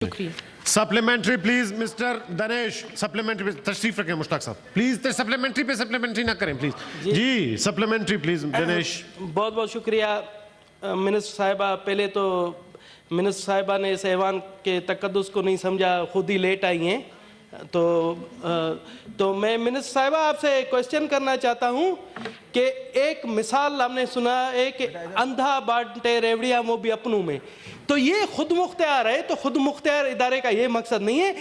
شکریہ. Supplementary please mister Dinesh, supplementary پہ تشریف رکھیں. مشتاق صاحب پلیز سپلیمنٹری پہ سپلیمنٹری نہ کریں پلیز. جی سپلیمنٹری پلیز دنیش. بہت بہت شکریہ منسٹر صاحبہ. پہلے تو منسٹر صاحبہ نے اس ایوان کے تقدس کو نہیں سمجھا, خود ہی لیٹ آئی ہیں. تو میں منسٹر صاحبہ آپ سے کوشچن کرنا چاہتا ہوں کہ ایک مثال ہم نے سنا ہے کہ اندھا بانٹے ریوڑیاں وہ بھی اپنوں میں. تو یہ خود مختار ہے, تو خود مختار ادارے کا یہ مقصد نہیں ہے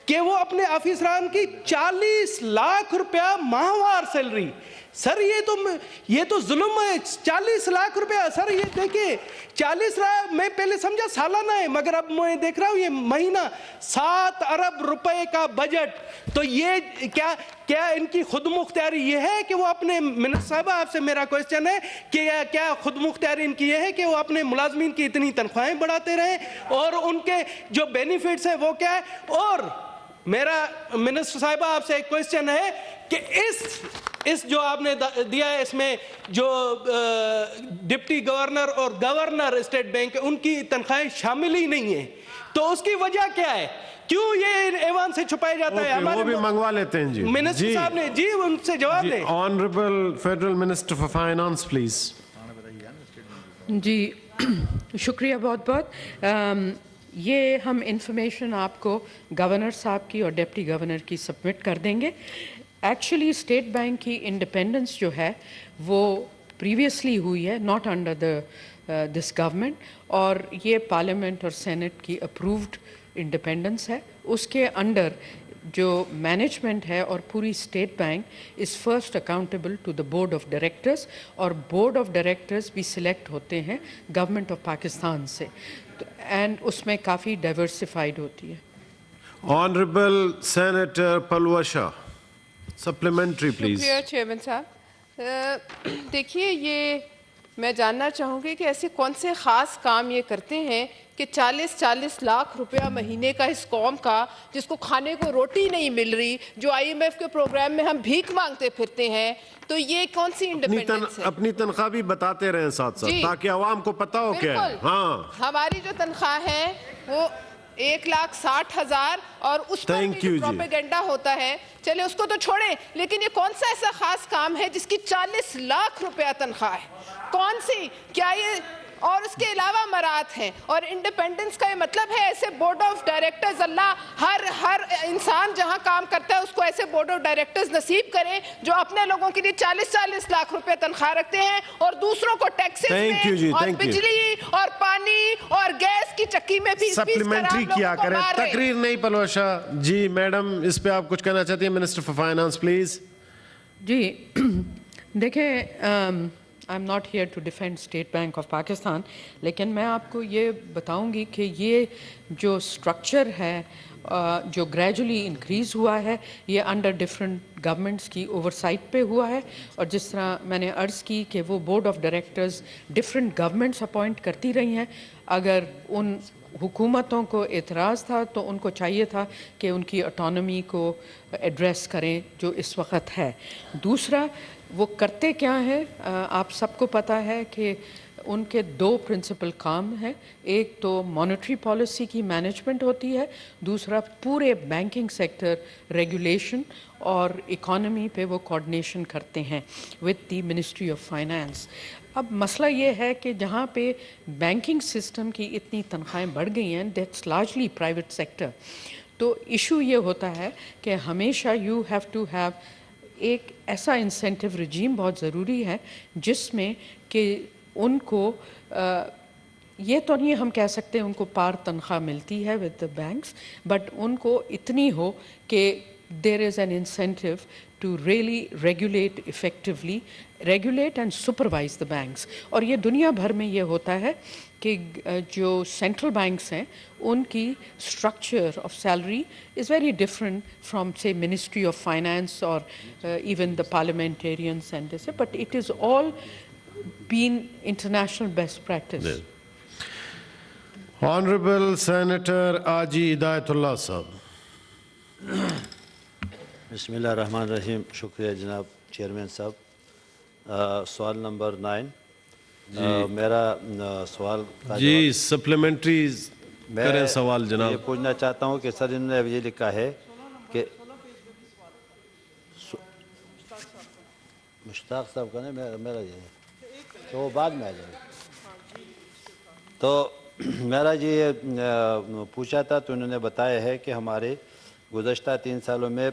کہ وہ اپنے آفیسران کی 40 لاکھ روپیہ ماہوار سیلری. سر یہ تو ظلم ہے. 40 لاکھ روپیہ سر, یہ دیکھیں 40 لاکھ میں پہلے سمجھا سالانہ ہے, مگر اب میں دیکھ رہا ہوں یہ مہینہ 7 ارب روپے کا بجٹ. تو یہ کیا ان کی خود مختاری یہ ہے کہ وہ اپنے منسٹر صاحبہ آپ سے میرا کوشچن ہے کہ کیا خود مختاری ان کی یہ ہے کہ وہ اپنے ملازمین کی اتنی تنخواہیں بڑھاتے رہیں اور ان کے جو بینیفٹس ہیں وہ کیا ہے. اور میرا منسٹر صاحبہ آپ سے ایک کوشچن ہے کہ اس جو آپ نے دیا ہے, اس میں جو ڈپٹی گورنر اور گورنر اسٹیٹ بینک ان کی تنخواہیں شامل ہی نہیں ہیں, تو اس کی وجہ کیا ہے؟ کیوں یہ ایوان سے چھپایا جاتا ہے؟ وہ بھی منگوا لیتے ہیں. جی منسٹر صاحب نے جی ان سے جواب دیں. Honourable federal minister for finance please. جی شکریہ بہت بہت. یہ ہم انفارمیشن آپ کو گورنر صاحب کی اور ڈپٹی گورنر کی سبمٹ کر دیں گے. ایکچولی اسٹیٹ بینک کی انڈیپینڈنس جو ہے وہ پریویسلی ہوئی ہے, ناٹ انڈر دس گورنمنٹ, اور یہ پارلیمنٹ اور سینٹ کی اپرووڈ انڈیپینڈنس ہے. اس کے انڈر جو مینجمنٹ ہے اور پوری State Bank is first accountable to the board of directors, اور بورڈ آف ڈائریکٹرز بھی سلیکٹ ہوتے ہیں گورنمنٹ آف پاکستان سے, اینڈ اس میں کافی ڈائیورسفائڈ ہوتی ہے. Honourable senator Palwasha, supplementary please. شکریہ چیئرمین صاحب. دیکھیے یہ میں جاننا چاہوں گی کہ ایسے کون سے خاص کام یہ کرتے ہیں کہ 40 لاکھ روپیہ مہینے کا اس قوم کا, جس کو کھانے کو روٹی نہیں مل رہی, جو IMF کے پروگرام میں ہم بھیک مانگتے پھرتے ہیں, تو یہ کون سی انڈیپینڈنس ہے؟ اپنی تنخواہ بھی بتاتے رہیں ساتھ ساتھ تاکہ عوام کو پتہ ہو کیا ہے. ہاں ہماری جو تنخواہ ہے وہ 1,60,000 اور اس پر بھی جو پروپیگنڈا ہوتا ہے, چلے اس کو تو چھوڑیں, لیکن یہ کون سا ایسا خاص کام ہے جس کی 40 لاکھ روپیہ تنخواہ ہے؟ کون سی؟ کیا یہ اور اس کے علاوہ مراد ہیں؟ اور انڈیپینڈنس کا یہ مطلب ہے ایسے بورڈ آف ڈائریکٹرز, اللہ ہر انسان جہاں کام کرتا ہے اس کو ایسے بورڈ آف ڈائریکٹرز نصیب کریں جو اپنے لوگوں کے لیے 40 لاکھ روپے تنخواہ رکھتے ہیں اور دوسروں کو ٹیکسز میں اور بجلی اور پانی اور گیس کی چکی میں بھی سپلیمنٹری کیا کریں. تقریر نہیں پلوشا. جی میڈم اس پہ آپ کچھ کہنا چاہتی ہیں منسٹر فار فائنانس پلیز. جی دیکھیں I am not here to defend State Bank of Pakistan, لیکن میں آپ کو یہ بتاؤں گی کہ یہ جو اسٹرکچر ہے جو گریجولی انکریز ہوا ہے, یہ انڈر ڈفرینٹ گورنمنٹس کی اوور سائٹ پہ ہوا ہے. اور جس طرح میں نے عرض کی کہ وہ board of directors different governments appoint کرتی رہی ہیں. اگر ان حکومتوں کو اعتراض تھا تو ان کو چاہیے تھا کہ ان کی اٹانومی کو ایڈریس کریں جو اس وقت ہے. دوسرا وہ کرتے کیا ہیں, آپ سب کو پتہ ہے کہ ان کے 2 پرنسپل کام ہیں. ایک تو مانیٹری پالیسی کی مینجمنٹ ہوتی ہے, دوسرا پورے بینکنگ سیکٹر ریگولیشن اور اکانومی پہ وہ کوآرڈینیشن کرتے ہیں with the ministry of finance. اب مسئلہ یہ ہے کہ جہاں پہ بینکنگ سسٹم کی اتنی تنخواہیں بڑھ گئی ہیں, دیٹس لارجلی پرائیویٹ سیکٹر. تو ایشو یہ ہوتا ہے کہ ہمیشہ یو ہیو ٹو ہیو ایک ایسا انسینٹیو رجیم بہت ضروری ہے جس میں کہ ان کو یہ تو نہیں ہم کہہ سکتے ان کو پار تنخواہ ملتی ہے ود دا بینکس, بٹ ان کو اتنی ہو کہ there is an incentive to really regulate effectively, regulate and supervise the banks. اور یہ دنیا بھر میں یہ ہوتا ہے کہ جو سینٹرل بینکس ہیں ان کی structure of salary is very different from سے منسٹری آف فائنانس اور even the parliamentarians and this, but it is all been international best practice. Honourable senator Aji Hidayatullah صاحب. بسم اللہ الرحمن الرحیم. شکریہ جناب چیئرمین صاحب. سوال نمبر 9. میرا سوال جی سپلیمنٹری کریں سوال جناب. یہ پوچھنا چاہتا ہوں کہ سر انہوں نے یہ لکھا ہے کہ مشتاق صاحب کا نہیں میرا یہ ہے تو وہ بعد میں آ جائے گا. تو میرا یہ پوچھا تھا تو انہوں نے بتایا ہے کہ ہمارے گزشتہ 3 سالوں میں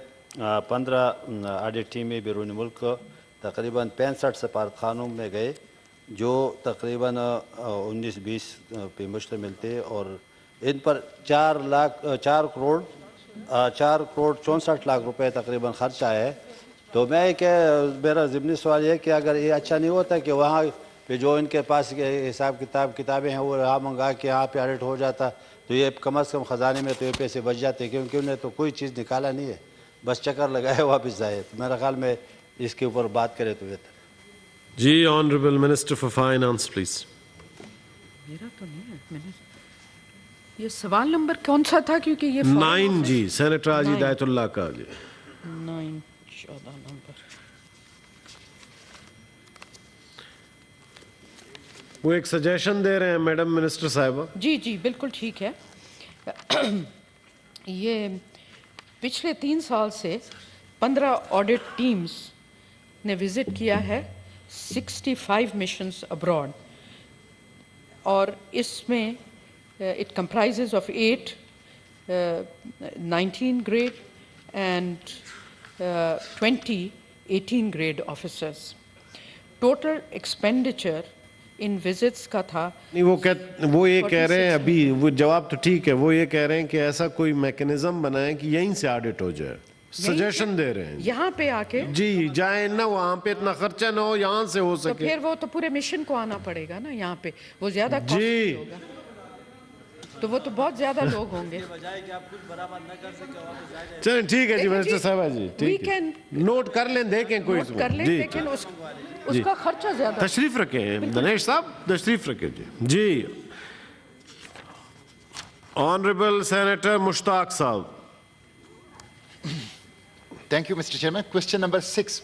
15 آڈٹ ٹیمیں بیرون ملک تقریباً 65 سفارتخانوں میں گئے جو تقریباً 19-20 پہ مشتمل تھے اور ان پر 4 کروڑ 64 لاکھ روپے تقریباً خرچ آیا ہے. تو میں کہ میرا ضمنی سوال یہ ہے کہ اگر یہ اچھا نہیں ہوتا کہ وہاں پہ جو ان کے پاس حساب کتابیں ہیں وہ یہاں منگا کے یہاں پہ آڈٹ ہو جاتا تو یہ کم از کم خزانے میں تو یہ پیسے بچ جاتے کیونکہ انہیں تو کوئی چیز نکالا نہیں ہے بس چکر لگایا واپس جائے. تو میرا خیال میں اس کے اوپر بات کرے تو بہتر. جی honourable minister for finance please. میرا تو نہیں ہے. یہ سوال نمبر کون سا تھا کیونکہ یہ 9 جی سینیٹر حاجی ہدایت اللہ کا جی 9 14 نمبر. وہ ایک سجیشن دے رہے ہیں میڈم منسٹر صاحبہ. جی جی بالکل ٹھیک ہے. یہ پچھلے 3 سال سے 15 آڈٹ ٹیمز نے وزٹ کیا ہے 65 مشنز ابراڈ اور اس میں it comprises of 8 19 grade and 20 18 grade officers. Total expenditure in visits کا تھا. نہیں وہ یہ کہہ رہے ہیں ابھی وہ جواب تو ٹھیک ہے وہ یہ کہہ رہے ہیں کہ ایسا کوئی میکنزم بنائیں کہ یہیں سے آڈٹ ہو جائے. سجیشن دے رہے ہیں یہاں پہ آ کے جی جائیں نہ وہاں پہ اتنا خرچہ نہ ہو یہاں سے ہو تو سکے. پھر وہ تو پورے مشن کو آنا پڑے گا نا یہاں پہ وہ زیادہ کاسٹلی ہوگا تو وہ تو بہت زیادہ لوگ ہوں گے. چلیں ٹھیک ہے جی منسٹر صاحبہ جی ٹھیک ہے نوٹ کر لیں دیکھیں کوئی کر لیں لیکن اس کا خرچہ زیادہ. تشریف رکھیں دنیش صاحب تشریف رکھیں جی. جی آنریبل سینیٹر مشتاق صاحب. Thank you, Mr. Chairman. Question number 6.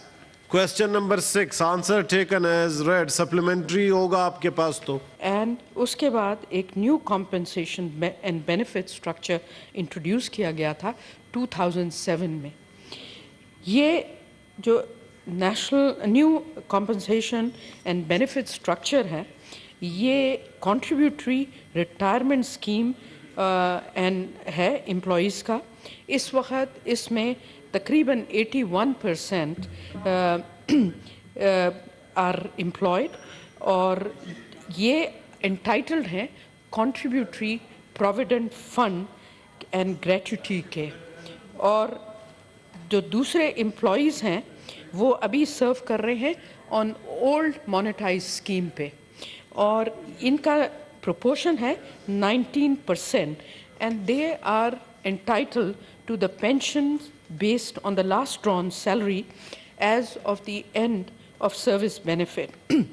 Question number 6 answer taken as read. Supplementary ہوگا آپ کے پاس تو. اینڈ اس کے بعد ایک new compensation and benefit structure introduce کیا گیا تھا 2007 میں. یہ جو national new compensation and benefit structure ہے یہ کنٹریبیوٹری ریٹائرمنٹ اسکیم اینڈ ہے امپلائیز کا. اس وقت اس میں تقریباً 81% آر امپلائڈ اور یہ انٹائٹلڈ ہیں contributory provident fund and gratuity کے. اور جو دوسرے امپلائیز ہیں وہ ابھی سرو کر رہے ہیں آن اولڈ مانیٹائز اسکیم پہ اور ان کا پروپورشن ہے 19% and they are entitled to the pensions based on the last drawn salary as of the end of service benefit.